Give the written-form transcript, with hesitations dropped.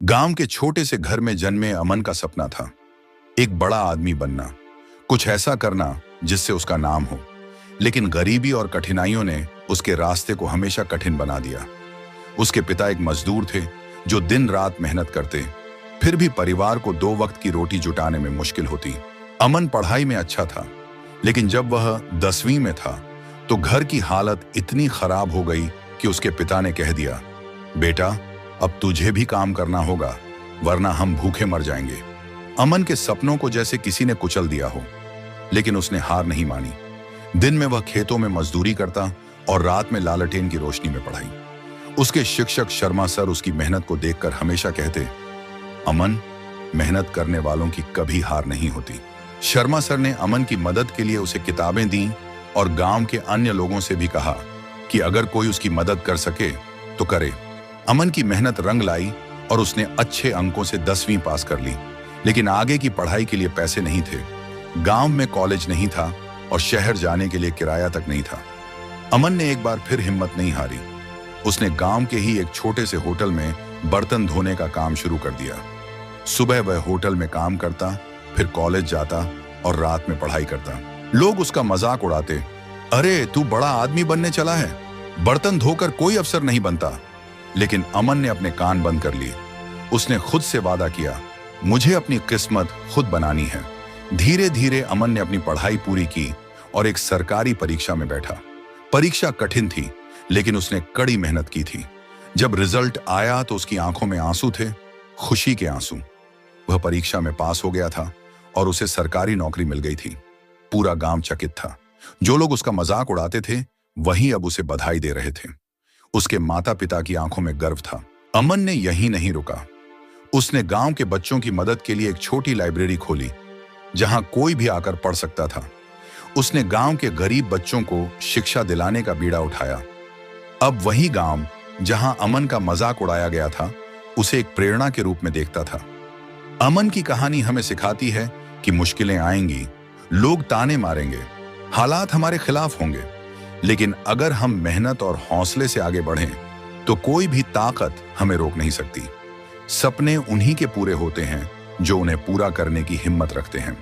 गांव के छोटे से घर में जन्मे अमन का सपना था एक बड़ा आदमी बनना, कुछ ऐसा करना जिससे उसका नाम हो। लेकिन गरीबी और कठिनाइयों ने उसके रास्ते को हमेशा कठिन बना दिया। उसके पिता एक मजदूर थे जो दिन रात मेहनत करते, फिर भी परिवार को 2 वक्त की रोटी जुटाने में मुश्किल होती। अमन पढ़ाई में अच्छा था, लेकिन जब वह 10वीं में था तो घर की हालत इतनी खराब हो गई कि उसके पिता ने कह दिया, बेटा अब तुझे भी काम करना होगा, वरना हम भूखे मर जाएंगे। अमन के सपनों को जैसे किसी ने कुचल दिया हो, लेकिन उसने हार नहीं मानी। दिन में वह खेतों में मजदूरी करता और रात में लालटेन की रोशनी में पढ़ाई। उसके शिक्षक शर्मा सर उसकी मेहनत को देखकर हमेशा कहते, अमन, मेहनत करने वालों की कभी हार नहीं होती। शर्मा सर ने अमन की मदद के लिए उसे किताबें दी और गांव के अन्य लोगों से भी कहा कि अगर कोई उसकी मदद कर सके तो करे। अमन की मेहनत रंग लाई और उसने अच्छे अंकों से 10वीं पास कर ली, लेकिन आगे की पढ़ाई के लिए पैसे नहीं थे। गांव में कॉलेज नहीं था और शहर जाने के लिए किराया तक नहीं था। अमन ने एक बार फिर हिम्मत नहीं हारी। उसने गांव के ही एक छोटे से होटल में बर्तन धोने का काम शुरू कर दिया। सुबह वह होटल में काम करता, फिर कॉलेज जाता और रात में पढ़ाई करता। लोग उसका मजाक उड़ाते, अरे तू बड़ा आदमी बनने चला है, बर्तन धोकर कोई अफसर नहीं बनता। लेकिन अमन ने अपने कान बंद कर लिए। उसने खुद से वादा किया, मुझे अपनी किस्मत खुद बनानी है। धीरे धीरे अमन ने अपनी पढ़ाई पूरी की और एक सरकारी परीक्षा में बैठा। परीक्षा कठिन थी, लेकिन उसने कड़ी मेहनत की थी। जब रिजल्ट आया तो उसकी आंखों में आंसू थे, खुशी के आंसू। वह परीक्षा में पास हो गया था और उसे सरकारी नौकरी मिल गई थी। पूरा गांव चकित था। जो लोग उसका मजाक उड़ाते थे वही अब उसे बधाई दे रहे थे। उसके माता पिता की आंखों में गर्व था। अमन ने यहीं नहीं रुका। उसने गांव के बच्चों की मदद के लिए एक छोटी लाइब्रेरी खोली, जहां कोई भी आकर पढ़ सकता था। उसने गांव के गरीब बच्चों को शिक्षा दिलाने का बीड़ा उठाया। अब वही गांव जहां अमन का मजाक उड़ाया गया था, उसे एक प्रेरणा के रूप में देखता था। अमन की कहानी हमें सिखाती है कि मुश्किलें आएंगी, लोग ताने मारेंगे, हालात हमारे खिलाफ होंगे, लेकिन अगर हम मेहनत और हौसले से आगे बढ़ें तो कोई भी ताकत हमें रोक नहीं सकती। सपने उन्हीं के पूरे होते हैं जो उन्हें पूरा करने की हिम्मत रखते हैं।